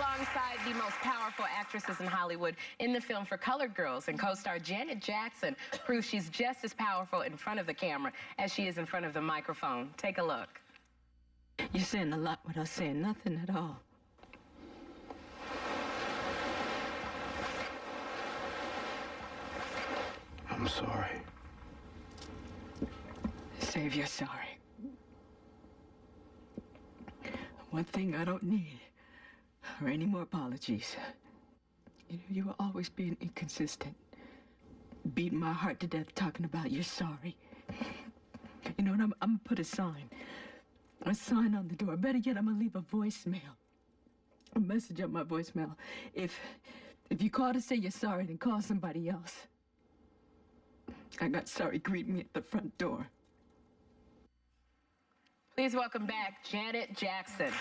alongside the most powerful actresses in Hollywood in the film for colored girls, and co-star Janet Jackson proves she's just as powerful in front of the camera as she is in front of the microphone. Take a look. You're saying a lot without saying nothing at all. I'm sorry. Save your sorry. One thing I don't need are any more apologies. You know, you were always being inconsistent, beating my heart to death talking about you're sorry. You know what, I'm gonna put a sign on the door. Better yet, I'm gonna leave a voicemail, a message on my voicemail. If you call to say you're sorry, then call somebody else. I got sorry, greet me at the front door. Please welcome back Janet Jackson.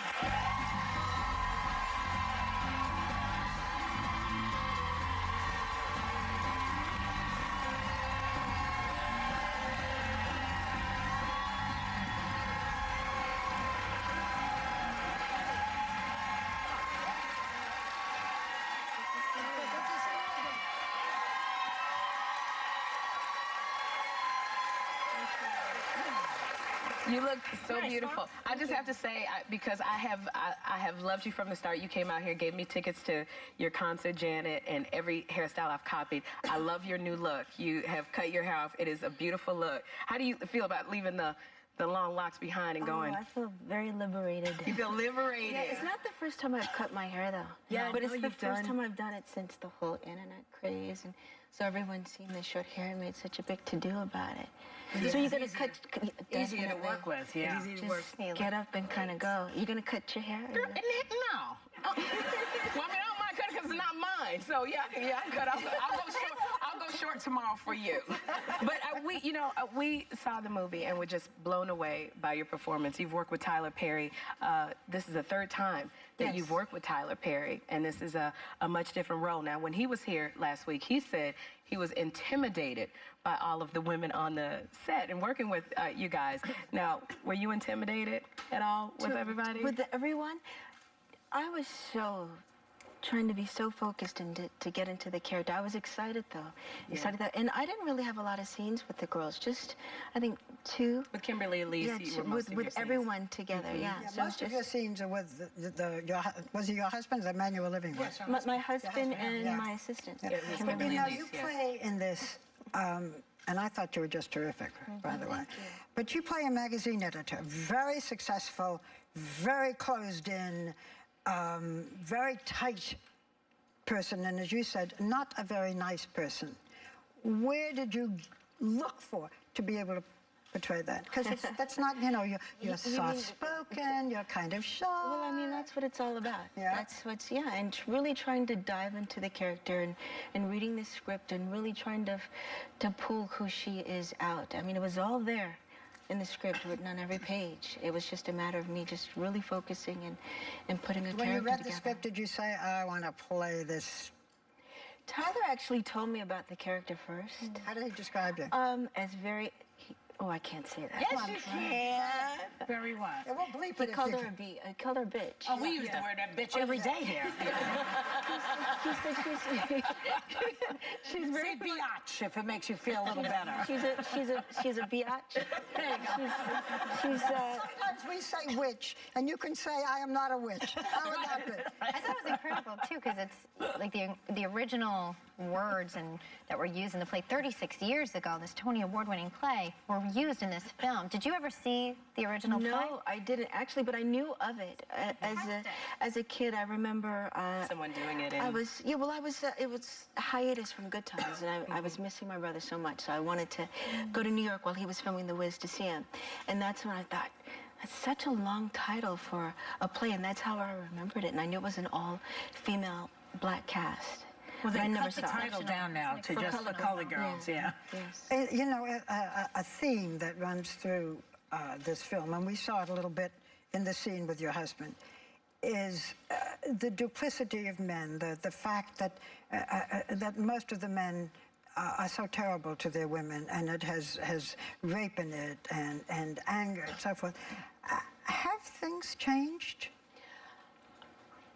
You look so beautiful. I just have to say, because I have loved you from the start. You came out here, gave me tickets to your concert, Janet, and every hairstyle I've copied. I love your new look. You have cut your hair off. It is a beautiful look. How do you feel about leaving the long locks behind and going? Oh, I feel very liberated. You feel liberated. Yeah, it's not the first time I've cut my hair, though. Yeah, but it's the first time I've done it since the whole internet craze, and so everyone's seen the short hair and made such a big to-do about it. Yeah. So you're gonna cut. Easier to work with, yeah. Easy to work. Get up and kind of go. You're gonna cut your hair? No. Well, I mean, I don't mind cutting because it's not mine. So yeah, I cut off. I'll go short tomorrow for you. But we saw the movie and were just blown away by your performance. You've worked with Tyler Perry. This is the third time that you've worked with Tyler Perry, and this is a much different role. Now, when he was here last week, he said he was intimidated by all of the women on the set and working with you guys. Now, were you intimidated at all with everybody? With everyone? I was so trying to be so focused and to get into the character. I was excited, though. Excited that, and I didn't really have a lot of scenes with the girls. Just, I think, 2. With Kimberly Elise, with everyone together. Yeah. So most of your scenes are with was it your husband that man you were living with? Yes, my husband and my assistant. Yeah. But you play in this. And I thought you were just terrific, by the way. But you play a magazine editor, very successful, very closed in, very tight person, and as you said, not a very nice person. Where did you look for to be able to portray that? Because that's not, you're soft-spoken, you're kind of shy. Well, I mean, that's what it's all about. Yeah. That's what's, and really trying to dive into the character and reading the script and really trying to pull who she is out. I mean, it was all there in the script, written on every page. It was just a matter of me just really focusing and putting a character together. When you read the script, did you say, I want to play this? Tyler actually told me about the character first. How did he describe you? As very... Oh, I can't say that. Yes, you can. Very what? Yeah, we'll bleep it. He called her a bitch. Oh, we use the word bitch every day here. He said she's very biatch if it makes you feel a little better. She's a biatch. There you go. Sometimes we say witch, and you can say I am not a witch. How would that be? I thought it was incredible too, because it's like the original words that were used in the play 36 years ago. This Tony Award-winning play were used in this film. Did you ever see the original play? No, I didn't actually, but I knew of it as a kid. I remember someone doing it. I was it was a hiatus from Good Times, and I was missing my brother so much, so I wanted to go to New York while he was filming The Wiz to see him, and that's when I thought, that's such a long title for a play, and that's how I remembered it, and I knew it was an all-female black cast. Well, they cut the title down now to just the Color Girls, yeah. Yes. A theme that runs through this film, and we saw it a little bit in the scene with your husband, is the duplicity of men, the fact that most of the men are so terrible to their women, and it has rape in it and anger and so forth. Have things changed?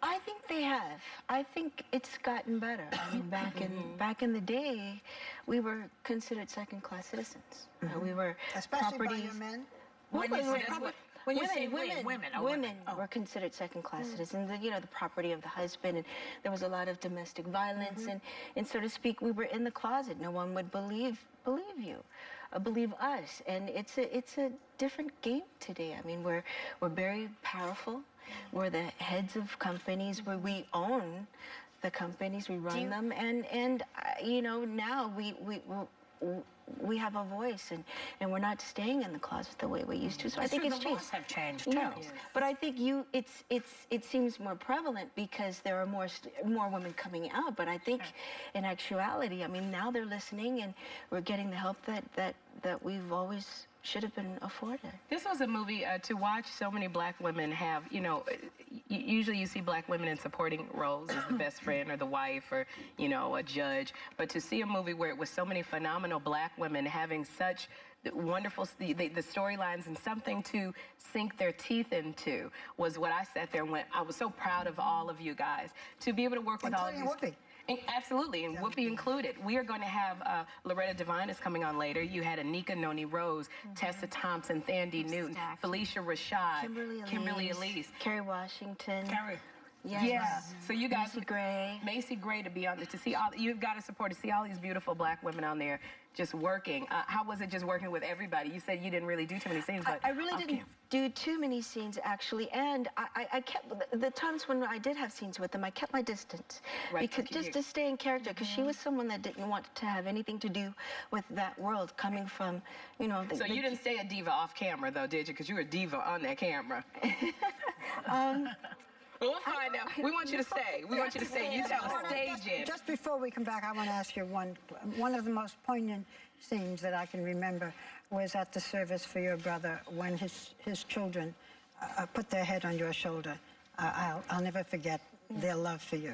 I think they have. I think it's gotten better. I mean, back in the day, we were considered second-class citizens. We were Especially properties. by your men? Women were considered second-class citizens. You know, the property of the husband, and there was a lot of domestic violence, and so to speak, we were in the closet. No one would believe you, believe us, and it's a different game today. I mean, we're very powerful. We're the heads of companies where we own the companies, we run them, and you know, now we have a voice, and we're not staying in the closet the way we used to. So I think it's changed. The laws have changed too. No, but I think it seems more prevalent because there are more women coming out. But I think, in actuality, I mean, now they're listening, and we're getting the help that we've always should have been afforded. This was a movie to watch so many black women have, you know, usually you see black women in supporting roles as the best friend or the wife or, you know, a judge. But to see a movie where it was so many phenomenal black women having such wonderful, the storylines and something to sink their teeth into was what I sat there and went, I was so proud of all of you guys. To be able to work with all of these. Whoopi. Absolutely, and Whoopi included. We are going to have Loretta Devine is coming on later. You had Anika Noni Rose, Tessa Thompson, Thandi Newton, Felicia Rashad, Kimberly Elise, Kerry Washington. Yes. Yeah. So you guys, Macy Gray to be on this, to see all, you've got to support, to see all these beautiful black women on there just working. How was it just working with everybody? You said you didn't really do too many scenes, but I really didn't do too many scenes actually, and I kept the times when I did have scenes with them, I kept my distance, because just to stay in character, because she was someone that didn't want to have anything to do with that world coming from, you know. So you didn't stay a diva off camera though, did you? Because you were a diva on that camera. We'll find out. We want you to stay. We want you to stay. You tell us. Stage it. Just before we come back, I want to ask you one of the most poignant scenes that I can remember was at the service for your brother when his children put their head on your shoulder. I'll never forget their love for you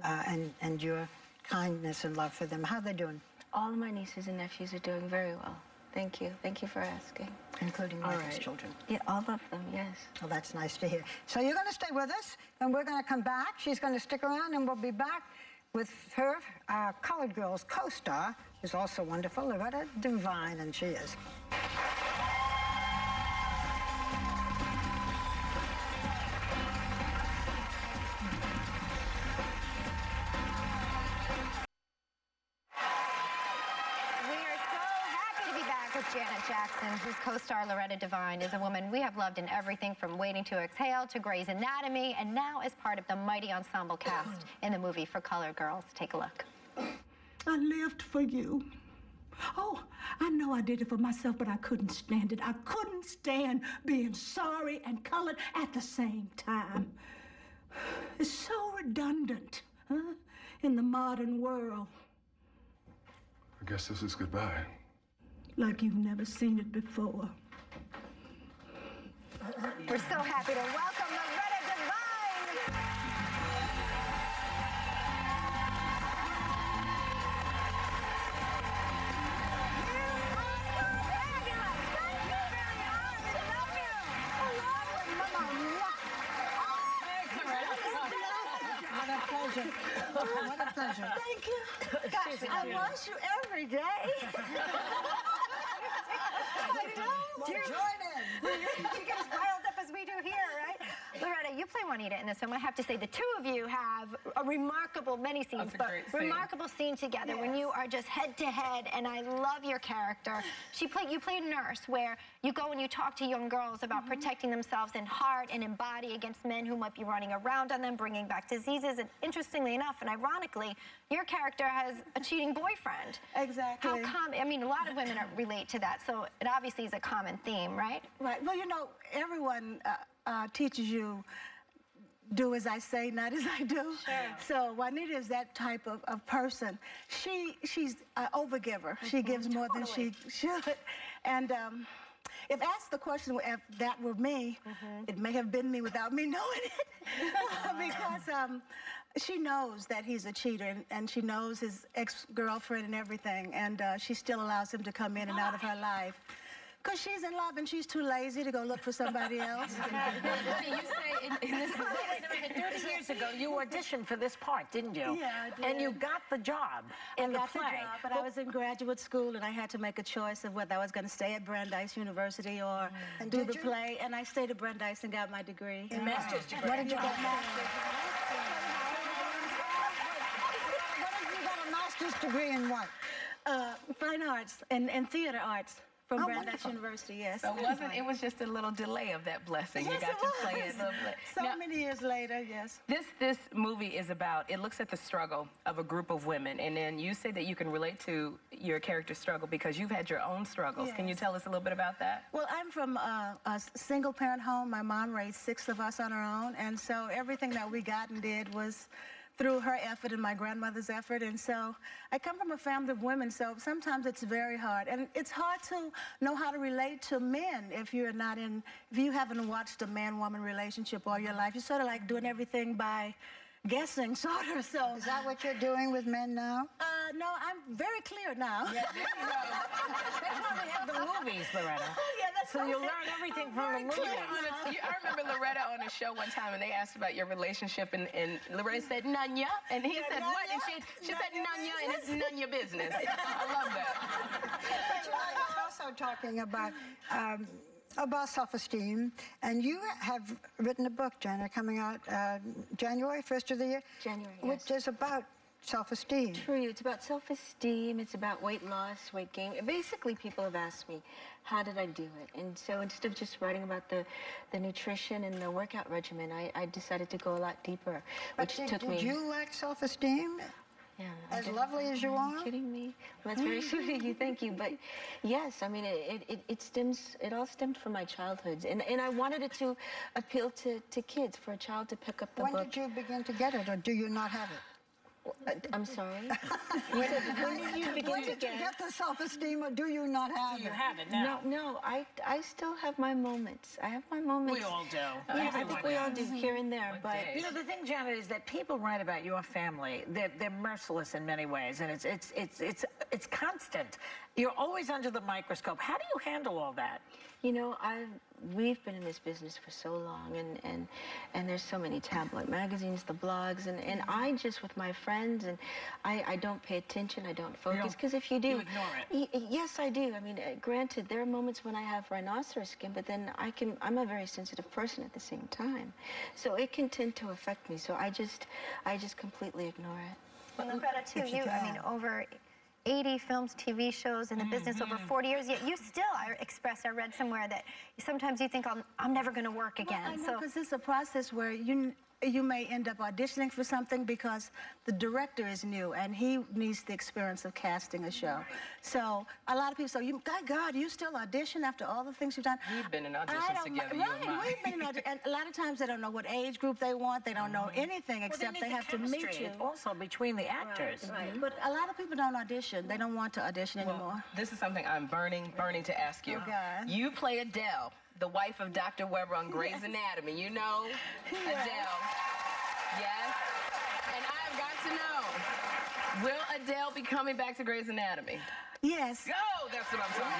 and your kindness and love for them. How are they doing? All of my nieces and nephews are doing very well. Thank you. Thank you for asking. Including Michael's children. Yeah, all of them, yes. Well, that's nice to hear. So you're going to stay with us, and we're going to come back. She's going to stick around, and we'll be back with her Colored Girls co-star, who's also wonderful, Loretta Devine, and she is. Janet Jackson, whose co-star Loretta Devine is a woman we have loved in everything from Waiting to Exhale to Grey's Anatomy, and now is part of the mighty ensemble cast in the movie for Colored Girls. Take a look. I lived for you. Oh, I know I did it for myself, but I couldn't stand it. I couldn't stand being sorry and colored at the same time. It's so redundant, huh? In the modern world. I guess this is goodbye. Like you've never seen it before. We're so happy to welcome Loretta Devine. What a pleasure. What a pleasure. Thank you. Gosh, I watch you every day. Well, join in. You get as riled up as we do here, right? Loretta, you play Juanita in this film. I have to say, the two of you have a remarkable, many scenes, but remarkable scene together when you are just head to head, and I love your character. You play a nurse where you go and you talk to young girls about protecting themselves in heart and in body against men who might be running around on them, bringing back diseases, and interestingly enough, and ironically, your character has a cheating boyfriend. Exactly. How come? I mean, a lot of women relate to that, so it obviously is a common theme, right? Right. Well, you know, everyone teaches you do as I say, not as I do. Sure. So Juanita is that type of person. She's an overgiver. She gives more than she should. And if asked the question if that were me, it may have been me without me knowing it. Because she knows that he's a cheater, and she knows his ex-girlfriend and everything, and she still allows him to come in and out of her life. Because she's in love and she's too lazy to go look for somebody else. You say in this movie. Wait a minute, 30 years ago, you auditioned for this part, didn't you? Yeah, I did. And you got the job in the play. But I was in graduate school and I had to make a choice of whether I was going to stay at Brandeis University or do the play. And I stayed at Brandeis and got my degree. Master's degree. What did you get? You got a master's degree in what? Fine arts and theater arts from Brandeis wonderful. University, yes. So it was just a little delay of that blessing. Yes, you got it to play was. it a little bit. So Now, many years later, yes. This movie is about, it looks at the struggle of a group of women, and then you say that you can relate to your character's struggle because you've had your own struggles. Yes. Can you tell us a little bit about that? Well, I'm from a single-parent home. My mom raised 6 of us on her own, and so everything that we got and did was through her effort and my grandmother's effort. And so I come from a family of women, so sometimes it's very hard. And it's hard to know how to relate to men if you haven't watched a man-woman relationship all your life. You're sort of like doing everything by guessing, sort of. So Is that what you're doing with men now? no, I'm very clear now. Yeah, there you go. That's why we have the movies, Loretta. Yeah, that's So right. you learn everything from the movies. I remember Loretta on a show one time, and they asked about your relationship, and Loretta said, "None ya," and he said, "What?" And she said, "None ya," and it's none your business. I love that. But you're also talking about self-esteem, and you have written a book, Janet, coming out January 1st of the year. January, Which yes. is about self-esteem. True. It's about self-esteem. It's about weight loss, weight gain. Basically, people have asked me, how did I do it? And so instead of just writing about the nutrition and the workout regimen, I decided to go a lot deeper, which took me... Did you lack self-esteem? Yeah, As lovely as you Are are? you kidding me? Well, that's very sweet of you. Thank you. But yes, I mean, it all stemmed from my childhood. And I wanted it to appeal to kids, for a child to pick up the book. When did you begin to get it, or do you not have it? I'm sorry? You said, when did you begin When to did you get the self-esteem, or do you not have it? You have it now. No, I still have my moments. I have my moments. We all do. Yeah, I think we all do, here and there. But You know, the thing, Janet, is that people write about your family. They're merciless in many ways, and it's constant. You're always under the microscope. How do you handle all that? you know, we've been in this business for so long, and there's so many tabloid magazines, the blogs, and I just, with my friends, and I don't pay attention, I don't focus, because if you do... You ignore it. Yes, I do. I mean, granted, there are moments when I have rhinoceros skin, but then I'm a very sensitive person at the same time. So it can tend to affect me, so I just completely ignore it. Well, Loretta, too, I mean, over 80 films, TV shows in the business, over 40 years, yet you still, I read somewhere that sometimes you think, I'm never going to work again. Well, I know, because it's a process where you may end up auditioning for something because the director is new and he needs the experience of casting a show. So a lot of people say, God, you still audition after all the things you've done? We've been in auditions together, you and I. We've been in auditions, and a lot of times they don't know what age group they want. They don't know anything except they have to meet you. Also between the actors. Right. But a lot of people don't audition. They don't want to audition anymore. This is something I'm burning to ask you. Oh, God. You play Adele, the wife of Dr. Weber on Grey's Anatomy. You know Adele. Yes. And I've got to know, will Adele be coming back to Grey's Anatomy? Yes. Go! That's what I'm talking about.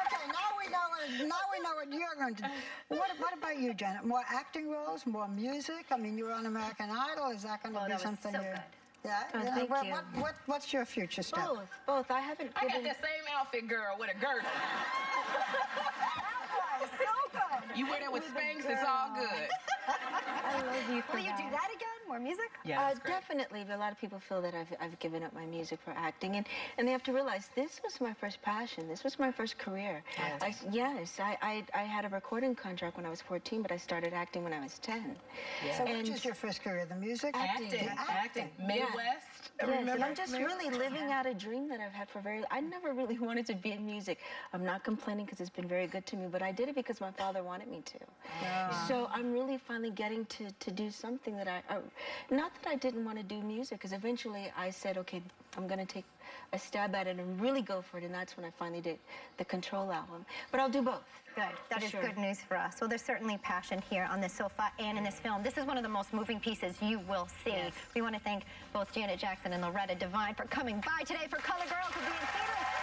Okay, now we know what you're going to do. What about you, Janet? More acting roles, more music? I mean, you were on American Idol. Is that going to be something so you... good. Yeah? Oh, thank you. What's your future step? Both. I haven't I given... got that same outfit, girl, with a girdle. So good. You wear that with Spanx, it's all good. I love you for Will you do that again? More music? Yeah, that's great. Definitely, but a lot of people feel that I've given up my music for acting, and they have to realize this was my first passion. This was my first career. Yes. I had a recording contract when I was 14, but I started acting when I was 10. Yeah. So which is your first career, the music? Acting. Midwest. Yes, Remember? and I'm just really living out a dream that I've had for I never really wanted to be in music. I'm not complaining because it's been very good to me, but I did it because my father wanted me to. Yeah. So I'm really finally getting to do something that not that I didn't want to do music, because eventually I said, okay, I'm going to take a stab at it and really go for it, and that's when I finally did the Control album. But I'll do both. Good. That is good news for us. Well, there's certainly passion here on this sofa and in this film. This is one of the most moving pieces you will see. Yes. We want to thank both Janet Jackson and Loretta Devine for coming by today for Color Girls. Will be in theaters